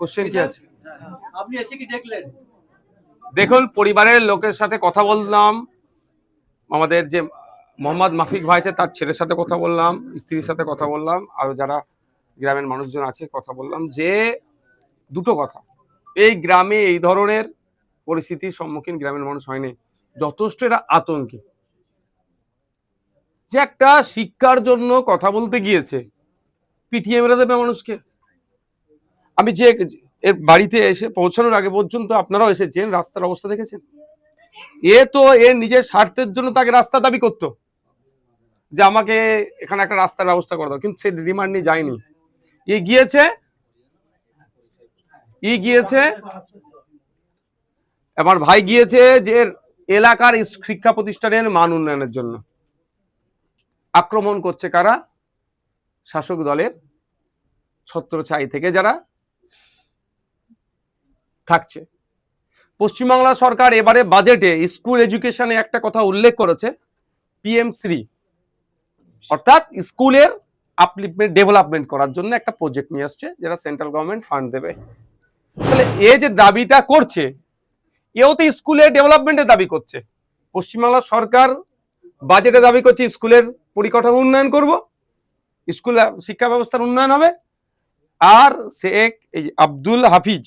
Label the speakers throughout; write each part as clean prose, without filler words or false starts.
Speaker 1: Question কি আছে?
Speaker 2: আপনি এসে কি দেখলেন?
Speaker 1: দেখুন, পরিবারের লোকের সাথে কথা বললাম, আমাদের যে মোহাম্মদ মাফিক ভাই আছে তার ছেলের সাথে কথা বললাম, স্ত্রীর সাথে কথা বললাম, আর যারা গ্রামের মানুষজন আছে কথা বললাম, যে দুটো কথা, এই গ্রামে এই ধরনের পরিস্থিতির সম্মুখীন গ্রামের মানুষ হয়নি, যথেষ্ট এরা আতঙ্কে। যে একটা শিক্ষার জন্য কথা বলতে গিয়েছে, পিটিয়ে মেরে দেবে মানুষকে। আমি যে এর বাড়িতে এসে পৌঁছানোর আগে পর্যন্ত আপনারাও এসেছেন, রাস্তার অবস্থা দেখেছেন। এ তো এর নিজের স্বার্থের জন্য তাকে রাস্তা দাবি করতো, যে আমাকে এখানে একটা রাস্তার ব্যবস্থা করে দাও, কিন্তু সে রিমান্ড নিয়ে যায়নি। গিয়েছে আমার ভাই গিয়েছে যে এলাকার শিক্ষা প্রতিষ্ঠানের মান উন্নয়নের জন্য। আক্রমণ করছে কারা? শাসক দলের ছত্রছায়া থেকে যারা থাকছে। পশ্চিমবাংলা সরকার এবারে বাজেটে স্কুল এডুকেশনে একটা কথা উল্লেখ করেছে, PM-3, অর্থাৎ স্কুলের আপলিফমেন্ট ডেভেলপমেন্ট করার জন্য একটা প্রজেক্ট নিয়ে আসছে, যেটা সেন্ট্রাল গভর্নমেন্ট ফান্ড দেবে। তাহলে এ যে দাবিটা করছে, এও তো স্কুলের ডেভেলপমেন্টের দাবি করছে। পশ্চিমবাংলা সরকার বাজেটে দাবি করছে স্কুলের পরিকাঠামো উন্নয়ন করব, স্কুল শিক্ষা ব্যবস্থার উন্নয়ন হবে। আর শেখ এই আব্দুল হাফিজ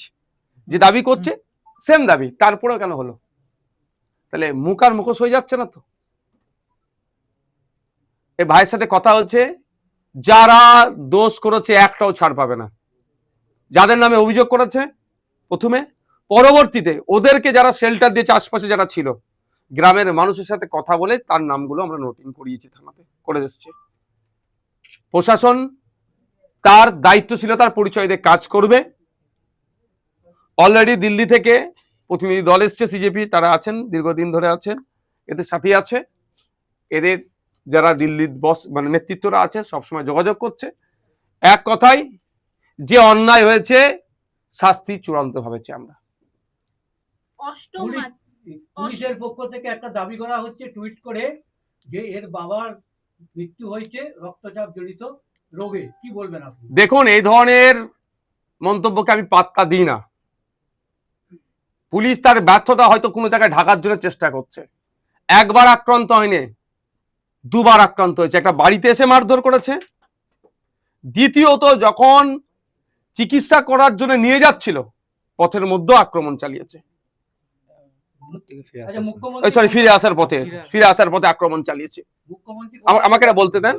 Speaker 1: যে দাবি করছে সেম দাবি, তারপরেও কেন হলো? তাহলে মুখ আর মুখোশ হয়ে যাচ্ছে না তো? এই ভাইয়ের সাথে কথা হচ্ছে, যারা দোষ করেছে একটাও ছাড় পাবে না। যাদের নামে অভিযোগ করেছে প্রথমে, পরবর্তীতে ওদেরকে যারা শেল্টার দিয়েছে, আশপাশে যারা ছিল, গ্রামের মানুষের সাথে কথা বলে তার নামগুলো আমরা নোটিং করিয়েছি, থানাতে করে এসেছে। প্রশাসন তার দায়িত্বশীলতার পরিচয় দিয়ে কাজ করবে। অলরেডি দিল্লি থেকে প্রতিনিধি দল এসছে, সিজেপি তারা আছেন, দীর্ঘদিন ধরে আছেন, এদের সাথে আছে। এদের যারা দিল্লির বস মানে নেতৃত্বরা আছে সবসময় যোগাযোগ করছে। এক কথাই, যে অন্যায় হয়েছে শাস্তি চূড়ান্ত ভাবে চাই আমরা।
Speaker 2: পুলিশের পক্ষ থেকে একটা দাবি করা হচ্ছে টুইট করে, যে এর বাবার মৃত্যু হয়েছে রক্তচাপ জনিত রোগে। কি বলবেন আপনি?
Speaker 1: দেখুন, এই ধরনের মন্তব্যকে আমি পাত্তা দিই না। পুলিশ তার ব্যর্থতা হয়তো কোনো জায়গায় ঢাকার জন্য চেষ্টা করছে। একবার আক্রান্ত হয়নি, দুবার আক্রান্ত হয়েছে। একটা বাড়িতে এসে মারধর করেছে, দ্বিতীয়ত যখন চিকিৎসা করার জন্য নিয়ে যাচ্ছিল পথের মধ্যে আক্রমণ চালিয়েছে। ফিরে আসার পথে আক্রমণ চালিয়েছে। আমাকে এটা বলতে দেন।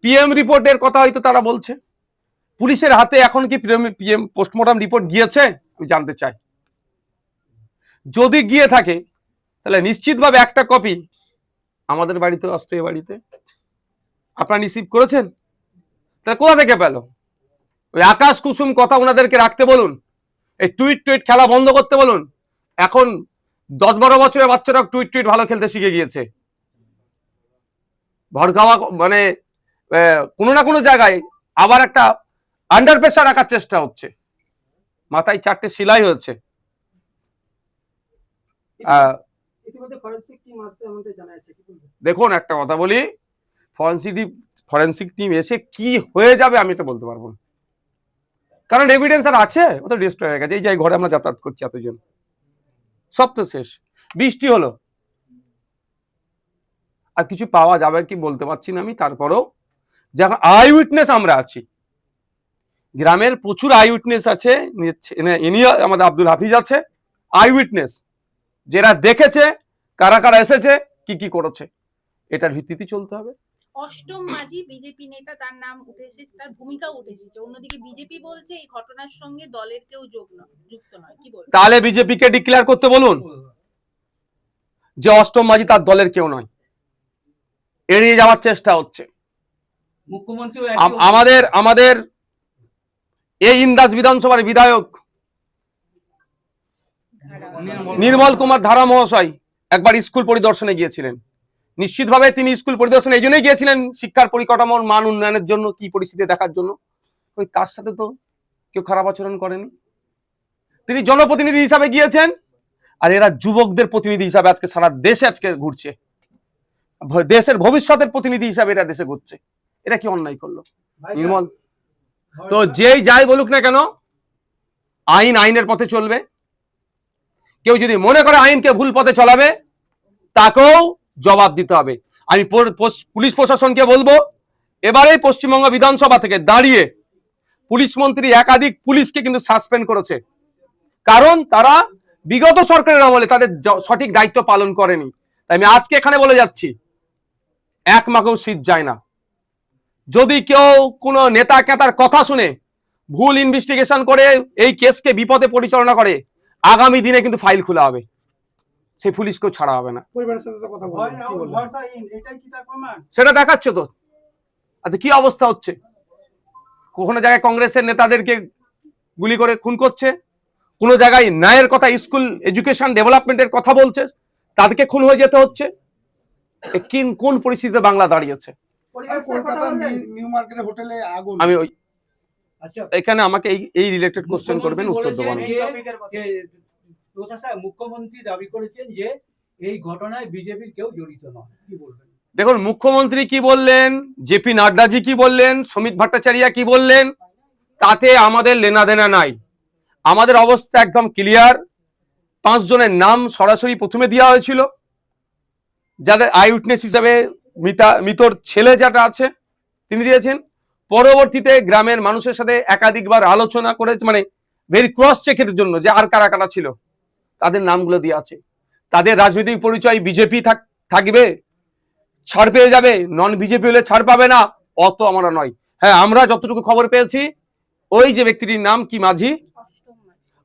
Speaker 1: PM রিপোর্টের কথা হয়তো তারা বলছে, পুলিশের হাতে এখন কি PM পোস্টমর্টম রিপোর্ট গিয়েছে আমি জানতে চাই। যদি গিয়ে থাকে তাহলে নিশ্চিতভাবে একটা কপি আমাদের বাড়িতেও আসতো। এ বাড়িতে আপনারা রিসিভ করেছেন? তাহলে কোথা থেকে পেল? ওই আকাশ কুসুম কথা ওনাদেরকে রাখতে বলুন, এই টুইট খেলা বন্ধ করতে বলুন। এখন 10-12 বছরের বাচ্চারা টুইট ভালো খেলতে শিখে গিয়েছে। ভরখাওয়া মানে কোনো না কোনো জায়গায় আবার একটা আন্ডার প্রেসার রাখার চেষ্টা হচ্ছে, মাথায় 4টে সেলাই হয়েছে। দেখুন, একটা কথা বলি, ফরেন্সিক টিম এসে কি হয়ে যাবে আমি এটা বলতে পারবো না, কারণ এভিডেন্স আর আছে, ও তো ডিস্ট্রয় হয়ে গেছে। এই যে ঘরে আমরা যাতায়াত করছি এতজন, সব তো শেষ। বৃষ্টি হলো, আর কিছু পাওয়া যাবে কি বলতে পারছি না আমি। তারপরেও যখন আই উইটনেস আমরা আছি, গ্রামের প্রচুর আই উইটনেস আছে, ইনি আমাদের আব্দুল হাফিজ আছে, আই উইটনেস, যারা দেখেছে কারা কারা এসেছে কি করেছে, এটার ভিত্তিতে চলতে হবে।
Speaker 3: অষ্টম মাঝি বিজেপি নেতা, তার নাম উঠে এসেছে, তার ভূমিকাও উঠে এসেছে। অন্যদিকে বিজেপি বলছে এই ঘটনার সঙ্গে দলের কেউ যুক্ত নয়। কি বলবেন? তাহলে
Speaker 1: বিজেপিকে ডিক্লেয়ার করতে বলুন যে অষ্টম মাঝি তার দলের কেউ নয়। এড়িয়ে যাওয়ার চেষ্টা হচ্ছে।
Speaker 2: মুখ্যমন্ত্রী
Speaker 1: আমাদের এই ইন্দাস বিধানসভার বিধায়ক নির্মল কুমার ধারা মহাশয় একবার স্কুল পরিদর্শনে গিয়েছিলেন। নিশ্চিতভাবে তিনি স্কুল পরিদর্শনে এই জন্যই গিয়েছিলেন, শিক্ষার পরিকাঠামোর মান উন্নয়নের জন্য, কি পরিস্থিতি দেখার জন্য। ওই তার সাথে তো কেউ খারাপ আচরণ করেনি। তিনি জনপ্রতিনিধি হিসাবে গিয়েছেন, আর এরা যুবকদের প্রতিনিধি হিসাবে আজকে সারা দেশে আজকে ঘুরছে, দেশের ভবিষ্যতের প্রতিনিধি হিসাবে এরা দেশে ঘুরছে। এটা কি অন্যায় করলো নির্মল? তো যেই যাই বলুক না কেন, আইন আইনের পথে চলবে। কেউ যদি মনে করে আইনকে ভুল পথে চলাবে, তাকেও জবাব দিতে হবে। আমি পুলিশ প্রশাসনকে বলবো, এবারে পশ্চিমবঙ্গ বিধানসভা থেকে দাঁড়িয়ে পুলিশ মন্ত্রী একাধিক পুলিশকে কিন্তু সাসপেন্ড করেছে, কারণ তারা বিগত সরকারের আমলে তাদের সঠিক দায়িত্ব পালন করেনি। তাই আমি আজকে এখানে বলে যাচ্ছি, এক মাকেও শীত যায় না। যদি কেউ কোনো নেতা কেতার কথা শুনে ভুল ইনভেস্টিগেশন করে এই কেসকে বিপদে পরিচালনা করে, আগামী দিনে কিন্তু ফাইল খোলা হবে, সেই পুলিশকেও ছাড়া হবে না।
Speaker 4: পরিবারের সাথে তো কথা বলবেন, কি বলবেন?
Speaker 2: এটাই কি তার প্রমাণ?
Speaker 1: সেটা দেখাচ্ছে তো। আচ্ছা, কি অবস্থা হচ্ছে? কোনো জায়গায় কংগ্রেসের নেতাদেরকে গুলি করে খুন করছে, কোনো জায়গায় ন্যায়ের কথা, স্কুল এডুকেশন ডেভেলপমেন্টের কথা বলছে, তাদেরকে খুন হয়ে যেতে হচ্ছে। কোন পরিস্থিতিতে বাংলা দাঁড়িয়েছে?
Speaker 4: কলকাতার নিউ মার্কেটের হোটেলে আগুন।
Speaker 1: আমি ওই
Speaker 2: আচ্ছা,
Speaker 1: এখানে আমাকে এই রিলেটেড কোশ্চেন করবেন, উত্তর দেবো আমি।
Speaker 2: মুখ্যমন্ত্রী দাবি করেছেন যে এই ঘটনায় বিজেপির কেউ জড়িত নয়, কি বলবেন?
Speaker 1: দেখুন, মুখ্যমন্ত্রী কি বললেন, জেপি নাড্ডাজি কি বললেন, সমিত ভট্টাচার্য কি বললেন, তাতে আমাদের লেনা দেনা নাই। আমাদের অবস্থা একদম ক্লিয়ার। 5 জনের নাম সরাসরি প্রথমে দেওয়া হয়েছিল, যাদের আই উইটনেস হিসাবে মৃতর ছেলে যেটা আছে তিনি দিয়েছেন। পরবর্তীতে গ্রামের মানুষের সাথে একাধিকবার আলোচনা করে, মানে ভেরি ক্রস চেকের জন্য যে আর কারা কারা ছিল তাদের নামগুলো দেওয়া আছে। তাদের রাজনৈতিক পরিচয় বিজেপি থাকবে, ছাড় পেয়ে যাবে, নন বিজেপি হলে ছাড় পাবে না, অত আমরা নয়। হ্যাঁ, আমরা যতটুকু খবর পেয়েছি, ওই যে ব্যক্তিটির নাম কি মাঝি,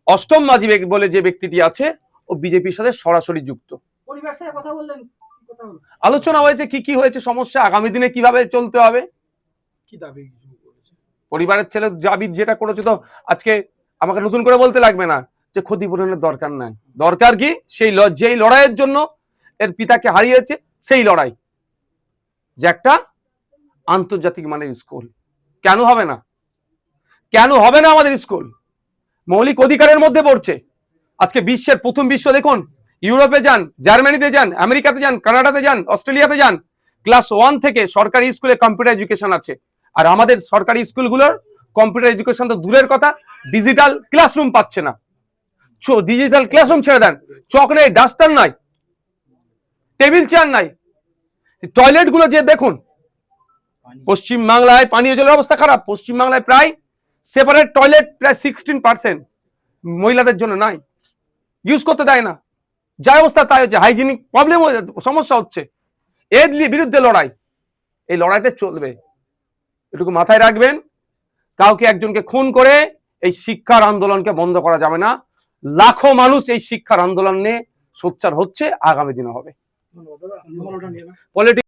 Speaker 1: অষ্টম মাঝি বলে যে ব্যক্তিটি আছে, ও বিজেপির সাথে সরাসরি যুক্ত।
Speaker 2: পরিবারের সাথে কথা বললেন?
Speaker 1: আলোচনা হয়েছে কি কি হয়েছে, সমস্যা আগামী দিনে কিভাবে চলতে হবে।
Speaker 4: কি দাবি করেছে?
Speaker 1: পরিবারের ছেলে জাবিদ যেটা করেছে, তো আজকে আমাকে নতুন করে বলতে লাগবে না যে ক্ষতিপূরণের দরকার নাই। দরকার কি, যেই লড়াইয়ের জন্য এর পিতাকে হারিয়েছে, সেই লড়াই, যে একটা আন্তর্জাতিক মানের স্কুল। কেন হবে না? কেন হবে না? আমাদের স্কুল মৌলিক অধিকারের মধ্যে পড়ছে। আজকে বিশ্বের প্রথম বিশ্ব দেখুন, ইউরোপে যান, জার্মানিতে যান, আমেরিকাতে যান, কানাডাতে যান, অস্ট্রেলিয়াতে যান, ক্লাস 1 থেকে সরকারি স্কুলে কম্পিউটার এডুকেশন আছে। আর আমাদের সরকারি স্কুলগুলোর কম্পিউটার এডুকেশন তো দূরের কথা, ডিজিটাল ক্লাসরুম পাচ্ছে না। ডিজিটাল ক্লাসরুম ছেড়ে দেন, চক নেই, ডাস্টার নাই, টেবিল চেয়ার নাই, টয়লেট গুলো যে দেখুন। পশ্চিম বাংলায় পানীয় জলের অবস্থা খারাপ। পশ্চিম বাংলায় প্রায় সেপারেট টয়লেট প্রায় 16% মহিলাদের জন্য নাই, ইউজ করতে দেয় না। যা অবস্থা তাই হচ্ছে, হাইজিনিক প্রবলেম, সমস্যা হচ্ছে। এর বিরুদ্ধে লড়াই, এই লড়াইটা চলবে, এটুকু মাথায় রাখবেন। কাউকে একজনকে খুন করে এই শিক্ষার আন্দোলনকে বন্ধ করা যাবে না। লাখো মানুষ এই শিক্ষার আন্দোলন নিয়ে সোচ্চার হচ্ছে, আগামী দিনে হবে।
Speaker 4: ধন্যবাদ দাদা।